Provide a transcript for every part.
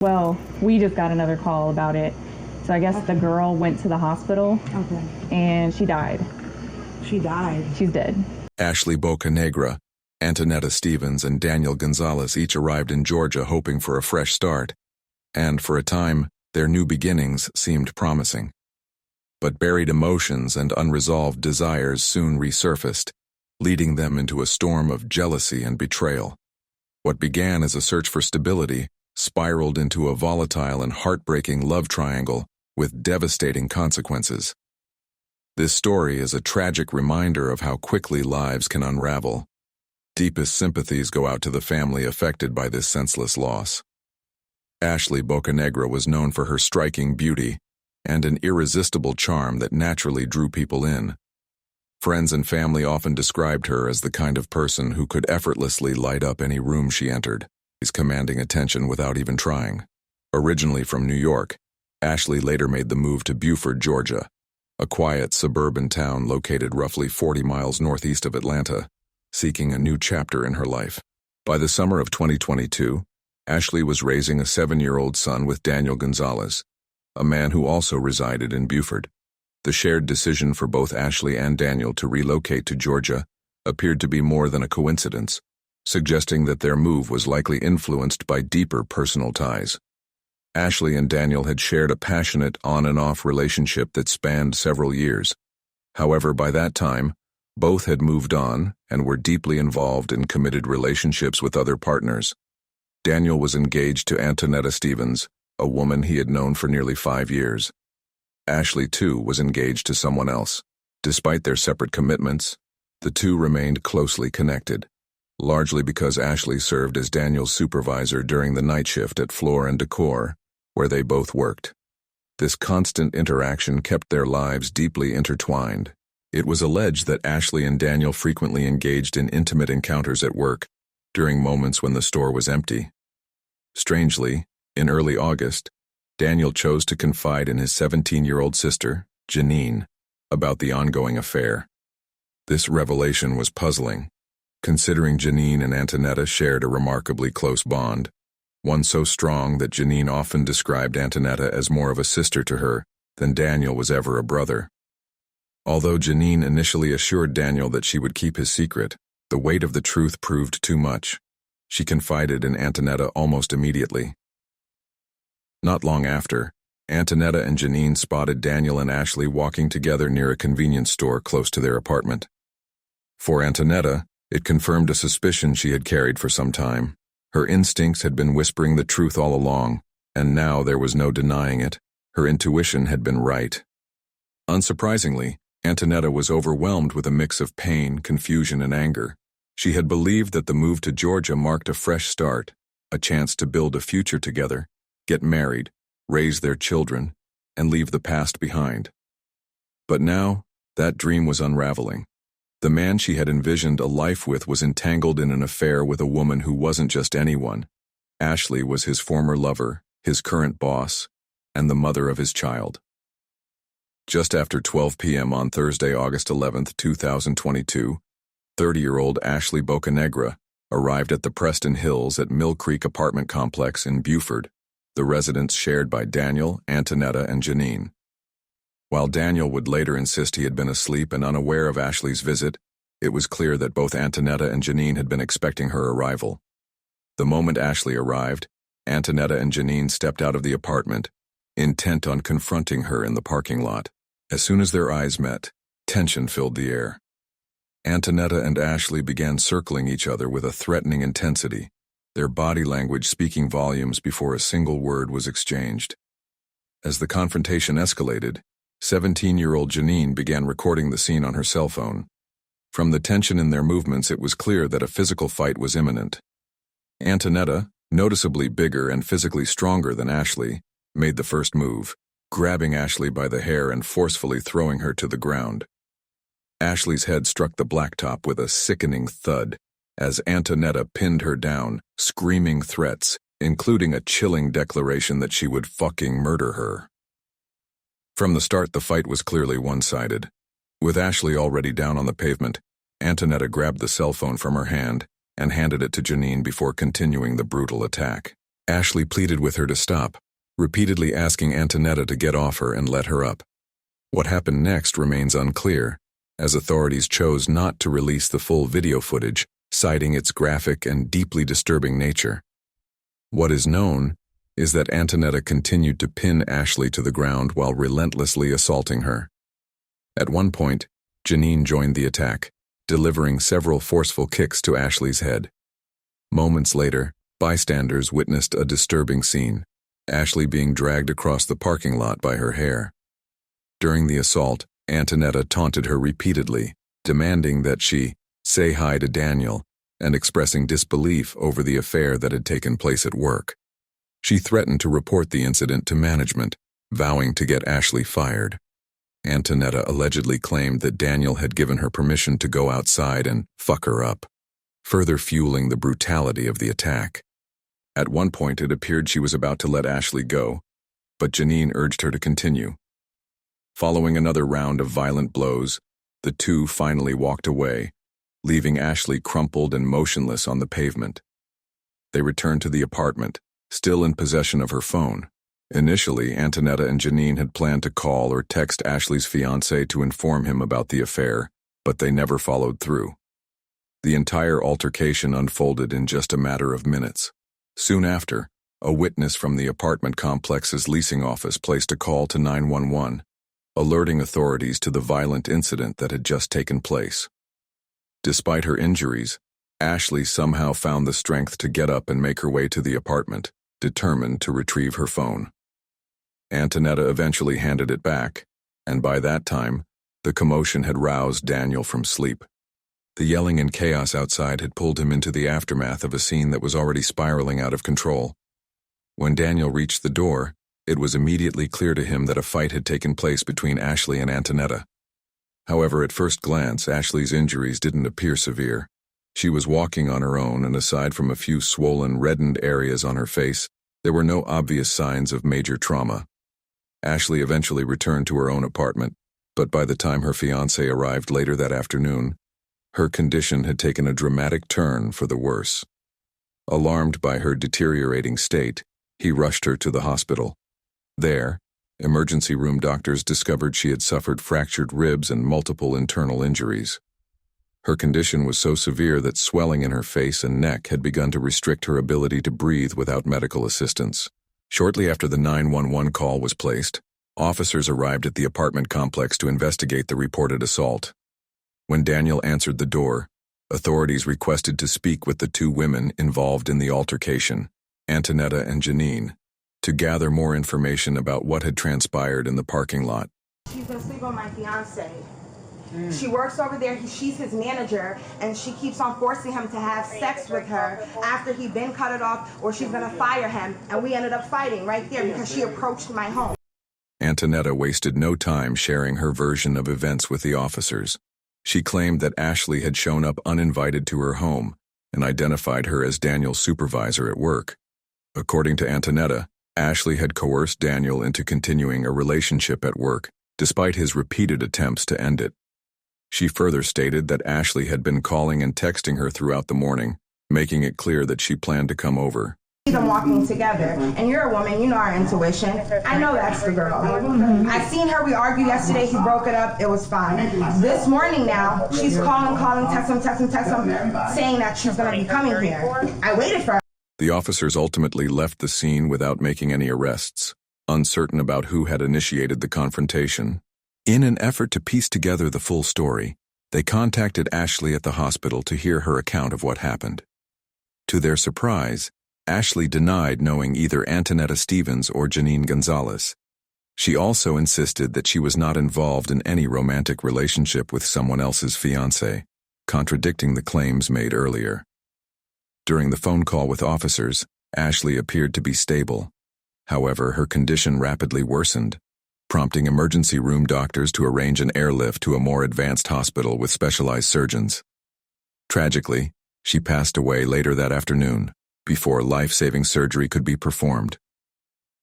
Well, we just got another call about it. So I guess the girl went to the hospital. Okay. And she died. She died? She's dead. Ashley Boenegra, Antetta Stevens, and Daniel Gonzalez each arrived in Georgia hoping for a fresh start. And for a time, their new beginnings seemed promising. But buried emotions and unresolved desires soon resurfaced, leading them into a storm of jealousy and betrayal. What began as a search for stability spiraled into a volatile and heartbreaking love triangle with devastating consequences. This story is a tragic reminder of how quickly lives can unravel. Deepest sympathies go out to the family affected by this senseless loss. Ashley Boenegra was known for her striking beauty and an irresistible charm that naturally drew people in. Friends and family often described her as the kind of person who could effortlessly light up any room she entered, commanding attention without even trying. Originally from New York, Ashley later made the move to Buford, Georgia, a quiet suburban town located roughly 40 miles northeast of Atlanta, seeking a new chapter in her life. By the summer of 2022, Ashley was raising a 7-year-old son with Daniel Gonzalez, a man who also resided in Buford. The shared decision for both Ashley and Daniel to relocate to Georgia appeared to be more than a coincidence, suggesting that their move was likely influenced by deeper personal ties. Ashley and Daniel had shared a passionate on-and-off relationship that spanned several years. However, by that time, both had moved on and were deeply involved in committed relationships with other partners. Daniel was engaged to Antetta Stevens, a woman he had known for nearly 5 years. Ashley, too, was engaged to someone else. Despite their separate commitments, the two remained closely connected, largely because Ashley served as Daniel's supervisor during the night shift at Floor & Decor, where they both worked. This constant interaction kept their lives deeply intertwined. It was alleged that Ashley and Daniel frequently engaged in intimate encounters at work, during moments when the store was empty. Strangely, in early August, Daniel chose to confide in his 17-year-old sister, Janine, about the ongoing affair. This revelation was puzzling, considering Janine and Antetta shared a remarkably close bond, one so strong that Janine often described Antetta as more of a sister to her than Daniel was ever a brother. Although Janine initially assured Daniel that she would keep his secret, the weight of the truth proved too much. She confided in Antetta almost immediately. Not long after, Antetta and Janine spotted Daniel and Ashley walking together near a convenience store close to their apartment. For Antetta, it confirmed a suspicion she had carried for some time. Her instincts had been whispering the truth all along, and now there was no denying it. Her intuition had been right. Unsurprisingly, Antetta was overwhelmed with a mix of pain, confusion, and anger. She had believed that the move to Georgia marked a fresh start, a chance to build a future together, get married, raise their children, and leave the past behind. But now, that dream was unraveling. The man she had envisioned a life with was entangled in an affair with a woman who wasn't just anyone. Ashley was his former lover, his current boss, and the mother of his child. Just after 12 p.m. on Thursday, August 11, 2022, 30-year-old Ashley Boenegra arrived at the Preston Hills at Mill Creek apartment complex in Buford, the residence shared by Daniel, Antetta, and Janine. While Daniel would later insist he had been asleep and unaware of Ashley's visit, it was clear that both Antetta and Janine had been expecting her arrival. The moment Ashley arrived, Antetta and Janine stepped out of the apartment, intent on confronting her in the parking lot. As soon as their eyes met, tension filled the air. Antetta and Ashley began circling each other with a threatening intensity, their body language speaking volumes before a single word was exchanged. As the confrontation escalated, 17-year-old Janine began recording the scene on her cell phone. From the tension in their movements, it was clear that a physical fight was imminent. Antetta, noticeably bigger and physically stronger than Ashley, made the first move, grabbing Ashley by the hair and forcefully throwing her to the ground. Ashley's head struck the blacktop with a sickening thud as Antetta pinned her down, screaming threats, including a chilling declaration that she would fucking murder her. From the start, the fight was clearly one-sided. With Ashley already down on the pavement, Antetta grabbed the cell phone from her hand and handed it to Janine before continuing the brutal attack. Ashley pleaded with her to stop, repeatedly asking Antetta to get off her and let her up. What happened next remains unclear, as authorities chose not to release the full video footage, citing its graphic and deeply disturbing nature. What is known is that Antetta continued to pin Ashley to the ground while relentlessly assaulting her. At one point, Janine joined the attack, delivering several forceful kicks to Ashley's head. Moments later, bystanders witnessed a disturbing scene, Ashley being dragged across the parking lot by her hair. During the assault, Antetta taunted her repeatedly, demanding that she say hi to Daniel and expressing disbelief over the affair that had taken place at work. She threatened to report the incident to management, vowing to get Ashley fired. Antetta allegedly claimed that Daniel had given her permission to go outside and fuck her up, further fueling the brutality of the attack. At one point, it appeared she was about to let Ashley go, but Janine urged her to continue. Following another round of violent blows, the two finally walked away, leaving Ashley crumpled and motionless on the pavement. They returned to the apartment, still in possession of her phone. Initially, Antetta and Janine had planned to call or text Ashley's fiancé to inform him about the affair, but they never followed through. The entire altercation unfolded in just a matter of minutes. Soon after, a witness from the apartment complex's leasing office placed a call to 911, alerting authorities to the violent incident that had just taken place. Despite her injuries, Ashley somehow found the strength to get up and make her way to the apartment, determined to retrieve her phone. Antetta eventually handed it back, and by that time, the commotion had roused Daniel from sleep. The yelling and chaos outside had pulled him into the aftermath of a scene that was already spiraling out of control. When Daniel reached the door, it was immediately clear to him that a fight had taken place between Ashley and Antetta. However, at first glance, Ashley's injuries didn't appear severe. She was walking on her own, and aside from a few swollen, reddened areas on her face, there were no obvious signs of major trauma. Ashley eventually returned to her own apartment, but by the time her fiancé arrived later that afternoon, her condition had taken a dramatic turn for the worse. Alarmed by her deteriorating state, he rushed her to the hospital. There, emergency room doctors discovered she had suffered fractured ribs and multiple internal injuries. Her condition was so severe that swelling in her face and neck had begun to restrict her ability to breathe without medical assistance. Shortly after the 911 call was placed, officers arrived at the apartment complex to investigate the reported assault. When Daniel answered the door, authorities requested to speak with the two women involved in the altercation, Antetta and Janine, to gather more information about what had transpired in the parking lot. She's gonna sleep on my fiancé. She works over there, she's his manager, and she keeps on forcing him to have sex with her after he'd been cut it off, or she's gonna fire him, and we ended up fighting right there because she approached my home. Antetta wasted no time sharing her version of events with the officers. She claimed that Ashley had shown up uninvited to her home and identified her as Daniel's supervisor at work. According to Antetta, Ashley had coerced Daniel into continuing a relationship at work, despite his repeated attempts to end it. She further stated that Ashley had been calling and texting her throughout the morning, making it clear that she planned to come over. Them walking together, and you're a woman, you know our intuition. I know that's the girl. I seen her, we argued yesterday, he broke it up, it was fine. This morning now, she's calling, text him, saying that she's gonna be coming here. I waited for her. The officers ultimately left the scene without making any arrests, uncertain about who had initiated the confrontation. In an effort to piece together the full story, they contacted Ashley at the hospital to hear her account of what happened. To their surprise, Ashley denied knowing either Antetta Stevens or Janine Gonzalez. She also insisted that she was not involved in any romantic relationship with someone else's fiancé, contradicting the claims made earlier. During the phone call with officers, Ashley appeared to be stable. However, her condition rapidly worsened, prompting emergency room doctors to arrange an airlift to a more advanced hospital with specialized surgeons. Tragically, she passed away later that afternoon, before life-saving surgery could be performed.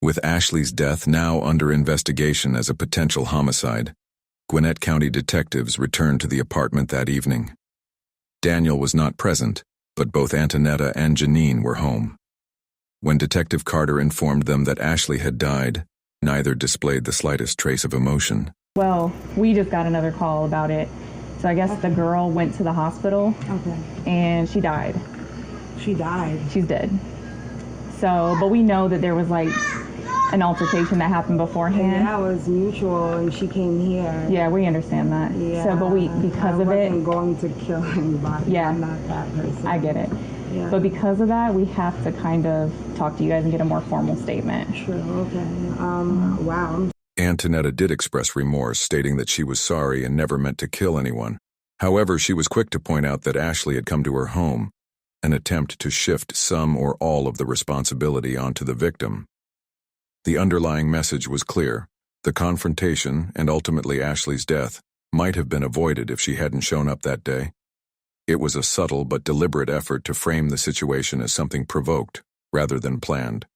With Ashley's death now under investigation as a potential homicide, Gwinnett County detectives returned to the apartment that evening. Daniel was not present, but both Antetta and Janine were home. When Detective Carter informed them that Ashley had died, neither displayed the slightest trace of emotion. Well, we just got another call about it. So I guess the girl went to the hospital. Okay. And she died. She died. She's dead. So, but we know that there was like an altercation that happened beforehand. And that was mutual, and she came here. Yeah, we understand that. Yeah. So, but because of it, I wasn't going to kill anybody. Yeah. I'm not that person. I get it. Yeah. But because of that, we have to kind of talk to you guys and get a more formal statement. Sure. Okay. Wow. Antetta did express remorse, stating that she was sorry and never meant to kill anyone. However, she was quick to point out that Ashley had come to her home, an attempt to shift some or all of the responsibility onto the victim. The underlying message was clear. The confrontation, and ultimately Ashley's death, might have been avoided if she hadn't shown up that day. It was a subtle but deliberate effort to frame the situation as something provoked, rather than planned.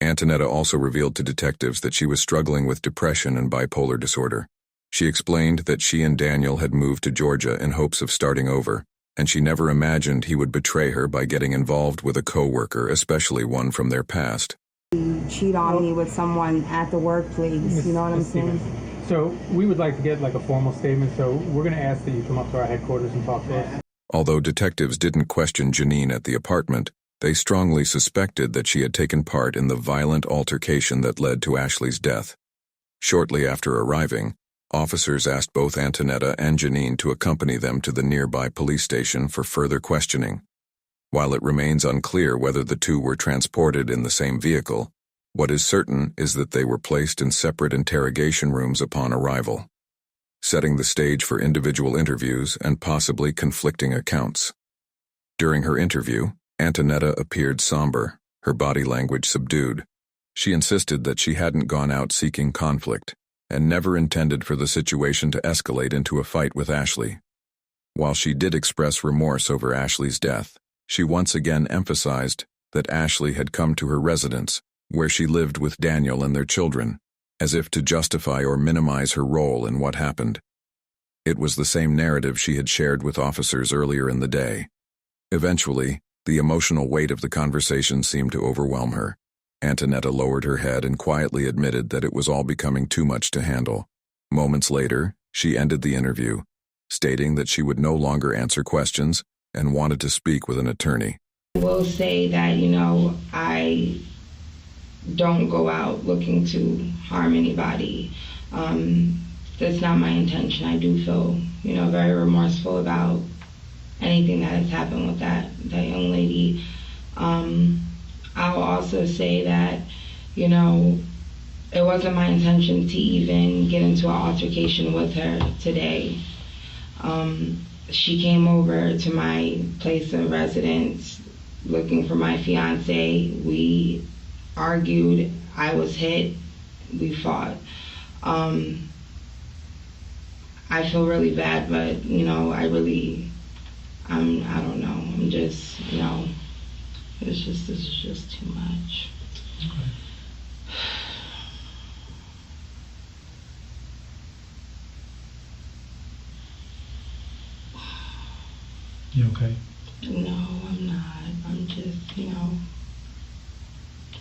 Antetta also revealed to detectives that she was struggling with depression and bipolar disorder. She explained that she and Daniel had moved to Georgia in hopes of starting over, and she never imagined he would betray her by getting involved with a coworker, especially one from their past. Cheat on me with someone at the workplace, you know what I'm saying? So we would like to get like a formal statement, so we're going to ask that you come up to our headquarters and talk to us. Although detectives didn't question Janine at the apartment, they strongly suspected that she had taken part in the violent altercation that led to Ashley's death. Shortly after arriving, officers asked both Antetta and Janine to accompany them to the nearby police station for further questioning. While it remains unclear whether the two were transported in the same vehicle, what is certain is that they were placed in separate interrogation rooms upon arrival, setting the stage for individual interviews and possibly conflicting accounts. During her interview, Antetta appeared somber, her body language subdued. She insisted that she hadn't gone out seeking conflict and never intended for the situation to escalate into a fight with Ashley. While she did express remorse over Ashley's death, she once again emphasized that Ashley had come to her residence, where she lived with Daniel and their children, as if to justify or minimize her role in what happened. It was the same narrative she had shared with officers earlier in the day. Eventually, the emotional weight of the conversation seemed to overwhelm her. Antetta lowered her head and quietly admitted that it was all becoming too much to handle. Moments later, she ended the interview, stating that she would no longer answer questions and wanted to speak with an attorney. I will say that, I don't go out looking to harm anybody. That's not my intention. I do feel, very remorseful about anything that has happened with that young lady. I'll also say that, it wasn't my intention to even get into an altercation with her today. She came over to my place of residence looking for my fiancé. We argued, I was hit, we fought. I feel really bad, but, I don't know, I'm just, this is just too much. Okay. You okay? No, I'm not. I'm just,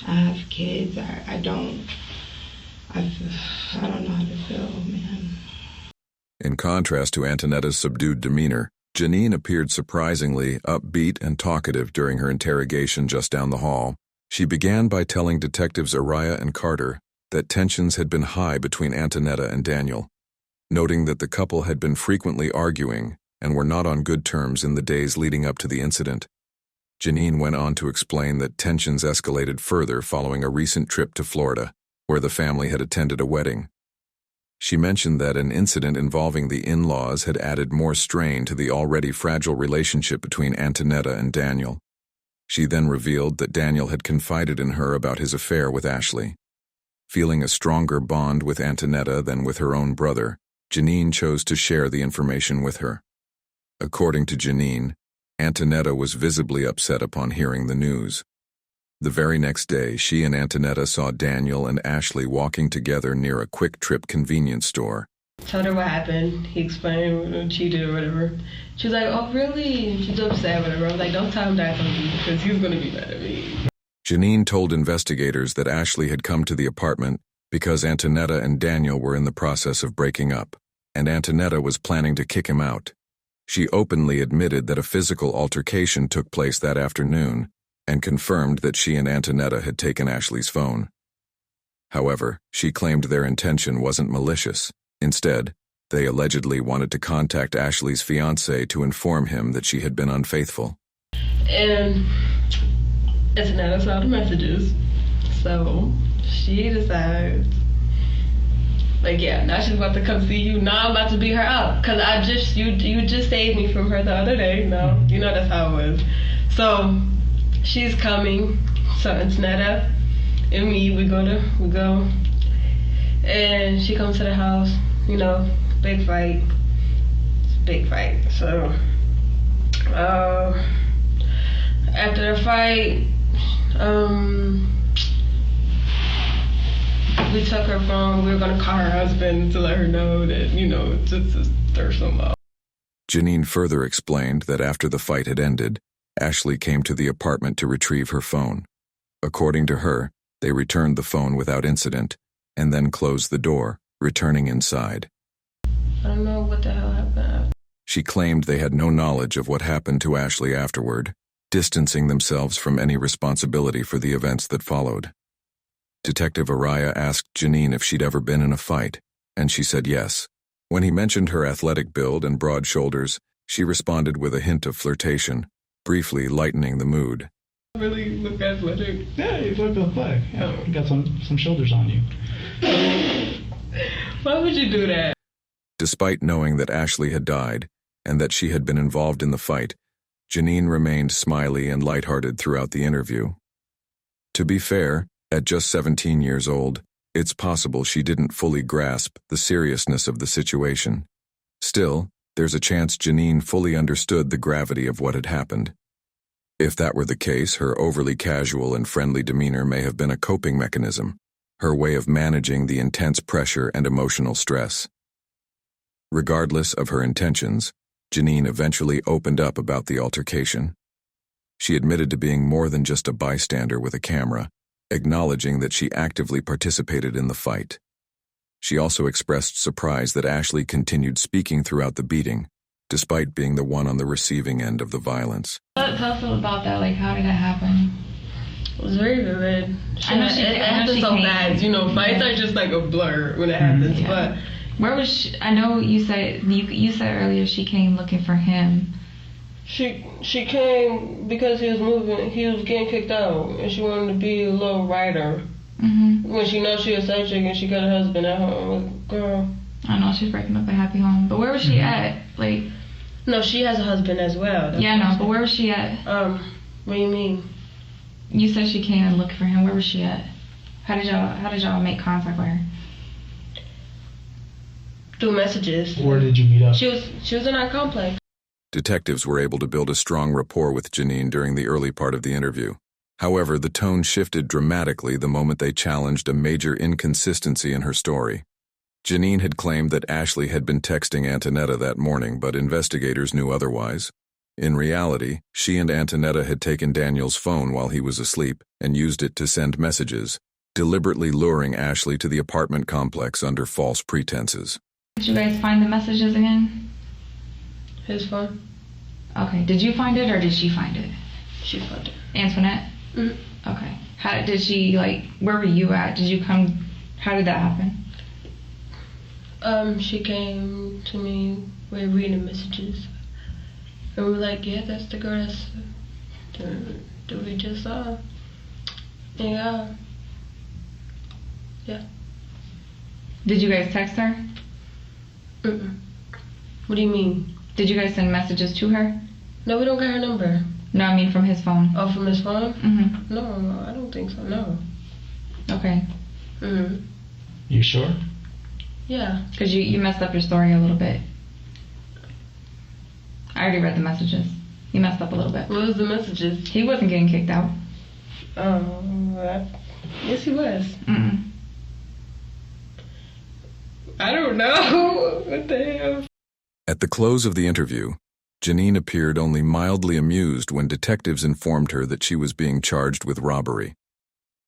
I have kids. I don't know how to feel, man. In contrast to Antonetta's subdued demeanor, Janine appeared surprisingly upbeat and talkative during her interrogation just down the hall. She began by telling detectives Araya and Carter that tensions had been high between Antetta and Daniel, noting that the couple had been frequently arguing and were not on good terms in the days leading up to the incident. Janine went on to explain that tensions escalated further following a recent trip to Florida, where the family had attended a wedding. She mentioned that an incident involving the in-laws had added more strain to the already fragile relationship between Antetta and Daniel. She then revealed that Daniel had confided in her about his affair with Ashley. Feeling a stronger bond with Antetta than with her own brother, Janine chose to share the information with her. According to Janine, Antetta was visibly upset upon hearing the news. The very next day, she and Antetta saw Daniel and Ashley walking together near a Quick Trip convenience store. Told her what happened. He explained what she did or whatever. She was like, oh, really? And she's upset, whatever. I was like, don't tell him that, because he's going to be mad at me. Janine told investigators that Ashley had come to the apartment because Antetta and Daniel were in the process of breaking up, and Antetta was planning to kick him out. She openly admitted that a physical altercation took place that afternoon and confirmed that she and Antetta had taken Ashley's phone. However, she claimed their intention wasn't malicious. Instead, they allegedly wanted to contact Ashley's fiancé to inform him that she had been unfaithful. And Antetta saw the messages, so she decides, like, yeah, now she's about to come see you. Now I'm about to beat her up, because you just saved me from her the other day. No, you know that's how it was. So she's coming. So Antetta and me, we go, and she comes to the house. You know, big fight. It's a big fight. So after the fight, we took her phone. We were gonna call her husband to let her know that, you know, just to stir some up. Janine further explained that after the fight had ended, Ashley came to the apartment to retrieve her phone. According to her, they returned the phone without incident and then closed the door, returning inside. I don't know what the hell happened. She claimed they had no knowledge of what happened to Ashley afterward, distancing themselves from any responsibility for the events that followed. Detective Araya asked Janine if she'd ever been in a fight, and she said yes. When he mentioned her athletic build and broad shoulders, she responded with a hint of flirtation, briefly lightening the mood. Really look athletic. Yeah, you look athletic. Yeah, you got some shoulders on you. Why would you do that? Despite knowing that Ashley had died and that she had been involved in the fight, Janine remained smiley and lighthearted throughout the interview. To be fair, at just 17 years old, it's possible she didn't fully grasp the seriousness of the situation. Still, there's a chance Janine fully understood the gravity of what had happened. If that were the case, her overly casual and friendly demeanor may have been a coping mechanism, her way of managing the intense pressure and emotional stress. Regardless of her intentions, Janine eventually opened up about the altercation. She admitted to being more than just a bystander with a camera, acknowledging that she actively participated in the fight. She also expressed surprise that Ashley continued speaking throughout the beating, despite being the one on the receiving end of the violence. Tell us about that, like, how did that happen? It was very vivid. I know it happened so fast, you know, fights are just like a blur when it happens, but... Where was she? I know you said earlier she came looking for him. She came because he was getting kicked out, and she wanted to be a little writer. When she knows she a side chick and she got a husband at home. Like, girl. I know she's breaking up a happy home, but where was she at? Like, no, she has a husband as well. Yeah, no, but where was she at? What do you mean? You said she came and looked for him. Where was she at? How did y'all make contact with her? Through messages. Where did you meet up? She was in our complex. Detectives were able to build a strong rapport with Janine during the early part of the interview. However, the tone shifted dramatically the moment they challenged a major inconsistency in her story. Janine had claimed that Ashley had been texting Antetta that morning, but investigators knew otherwise. In reality, she and Antetta had taken Daniel's phone while he was asleep and used it to send messages, deliberately luring Ashley to the apartment complex under false pretenses. Did you guys find the messages again? His phone. Okay. Did you find it or did she find it? She found it. Antoinette? Okay. How did she, like, where were you at? Did you come, how did that happen? She came to me, we were reading messages. And we were like, yeah, that's the girl that we just saw. Yeah. Did you guys text her? What do you mean? Did you guys send messages to her? No, we don't got her number. No, I mean from his phone. Oh, from his phone? Mm-hmm. No, I don't think so, no. Okay. You sure? Yeah. Because you messed up your story a little bit. I already read the messages. You messed up a little bit. What was the messages? He wasn't getting kicked out. Yes, he was. Mm-mm. I don't know. What the hell? At the close of the interview, Janine appeared only mildly amused when detectives informed her that she was being charged with robbery.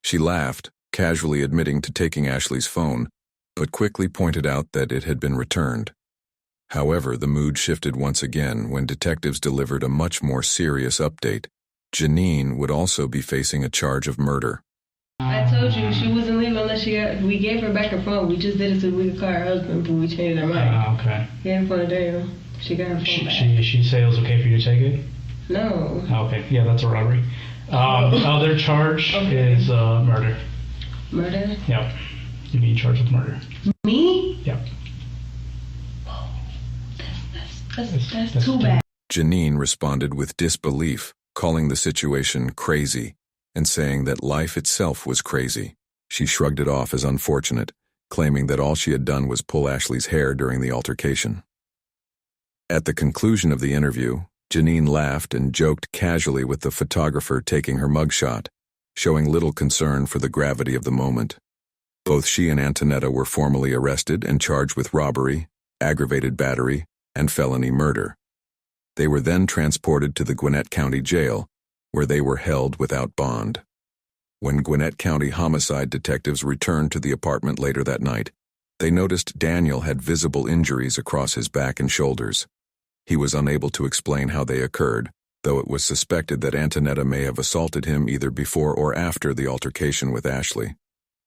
She laughed, casually admitting to taking Ashley's phone, but quickly pointed out that it had been returned. However, the mood shifted once again when detectives delivered a much more serious update. Janine would also be facing a charge of murder. I told you she wasn't leaving unless we gave her back her phone. We just did it so we could call her husband, but we changed our mind. Okay. He had phone today. She got her phone back. She said it was okay for you to take it? No. Okay, yeah, that's a robbery. Other charge is murder. Murder? Yep. You're being charged with murder. Me? Yep. That's too bad. Janine responded with disbelief, calling the situation crazy, and saying that life itself was crazy. She shrugged it off as unfortunate, claiming that all she had done was pull Ashley's hair during the altercation. At the conclusion of the interview, Janine laughed and joked casually with the photographer taking her mugshot, showing little concern for the gravity of the moment. Both she and Antetta were formally arrested and charged with robbery, aggravated battery, and felony murder. They were then transported to the Gwinnett County Jail, where they were held without bond. When Gwinnett County homicide detectives returned to the apartment later that night, they noticed Daniel had visible injuries across his back and shoulders. He was unable to explain how they occurred, though it was suspected that Antetta may have assaulted him either before or after the altercation with Ashley.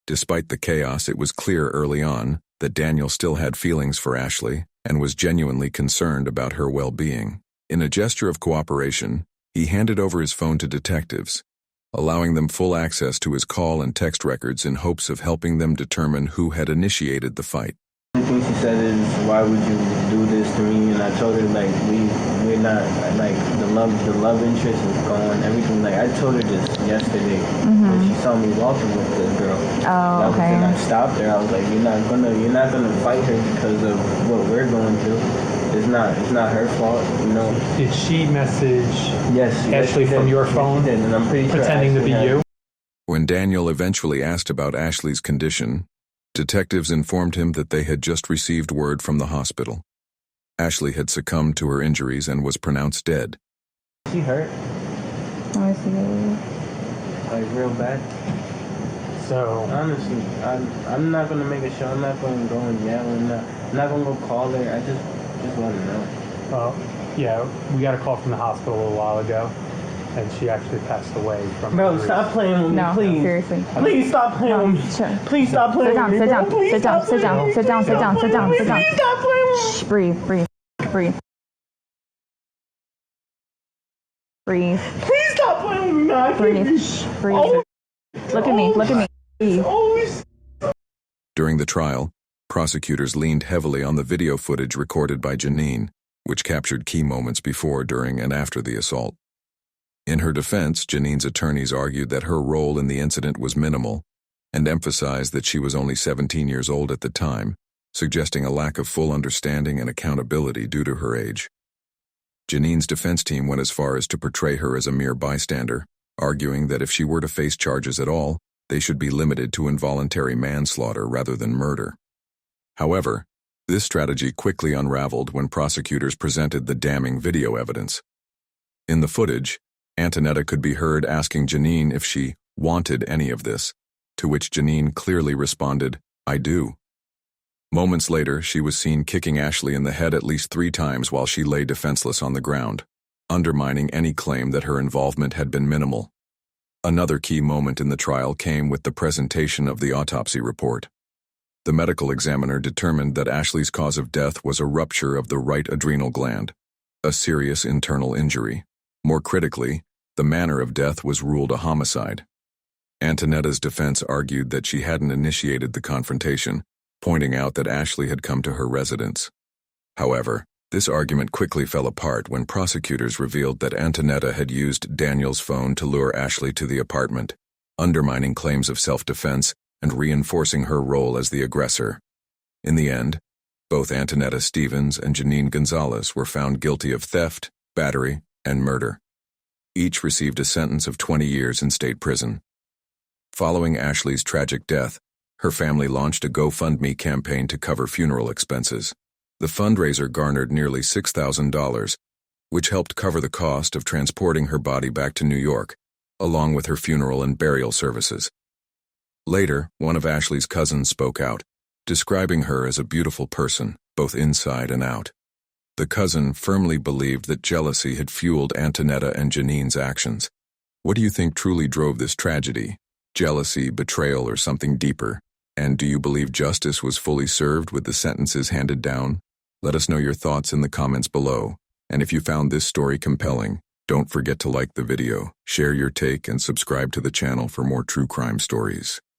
Despite the chaos, it was clear early on that Daniel still had feelings for Ashley and was genuinely concerned about her well-being. In a gesture of cooperation, he handed over his phone to detectives, allowing them full access to his call and text records in hopes of helping them determine who had initiated the fight. The thing she said is, why would you do this to me? And I told her, like, we're not, like, the love interest is gone, everything. Like, I told her this yesterday when she saw me walking with the girl. Oh, okay. And I stopped her. I was like, you're not gonna fight her because of what we're going through. It's not her fault, you know. Did she message Ashley yes, from your phone, did, and I'm pretty pretending sure to be you? When Daniel eventually asked about Ashley's condition, detectives informed him that they had just received word from the hospital. Ashley had succumbed to her injuries and was pronounced dead. She hurt. I see. Like, real bad. So Honestly, I'm not gonna make a show. I'm not gonna go and yell. I'm not gonna go call her. I just want to know. yeah, we got a call from the hospital a little while ago, and she actually passed away from. Bro, injuries. stop playing with me, No, please. seriously. Please stop playing with me. Sure. Please stop playing with me. Sit down, Please sit down, stop sit down, playing sit down, sit down, sit down, sit down. Please stop playing with me. Shh, breathe. Please stop playing with me, man. I can't be- Breathe. Oh, Look at me, Breathe. always. During the trial, prosecutors leaned heavily on the video footage recorded by Janine, which captured key moments before, during, and after the assault. In her defense, Janine's attorneys argued that her role in the incident was minimal and emphasized that she was only 17 years old at the time, suggesting a lack of full understanding and accountability due to her age. Janine's defense team went as far as to portray her as a mere bystander, arguing that if she were to face charges at all, they should be limited to involuntary manslaughter rather than murder. However, this strategy quickly unraveled when prosecutors presented the damning video evidence. In the footage, Antetta could be heard asking Janine if she wanted any of this, to which Janine clearly responded, "I do." Moments later, she was seen kicking Ashley in the head at least 3 times while she lay defenseless on the ground, undermining any claim that her involvement had been minimal. Another key moment in the trial came with the presentation of the autopsy report. The medical examiner determined that Ashley's cause of death was a rupture of the right adrenal gland, a serious internal injury. More critically, the manner of death was ruled a homicide. Antonetta's defense argued that she hadn't initiated the confrontation, pointing out that Ashley had come to her residence. However, this argument quickly fell apart when prosecutors revealed that Antetta had used Daniel's phone to lure Ashley to the apartment, undermining claims of self-defense and reinforcing her role as the aggressor. In the end, both Antetta Stevens and Janine Gonzalez were found guilty of theft, battery, and murder. Each received a sentence of 20 years in state prison. Following Ashley's tragic death, her family launched a GoFundMe campaign to cover funeral expenses. The fundraiser garnered nearly $6,000, which helped cover the cost of transporting her body back to New York, along with her funeral and burial services. Later, one of Ashley's cousins spoke out, describing her as a beautiful person, both inside and out. The cousin firmly believed that jealousy had fueled Antetta and Janine's actions. What do you think truly drove this tragedy? Jealousy, betrayal, or something deeper? And do you believe justice was fully served with the sentences handed down? Let us know your thoughts in the comments below. And if you found this story compelling, don't forget to like the video, share your take, and subscribe to the channel for more true crime stories.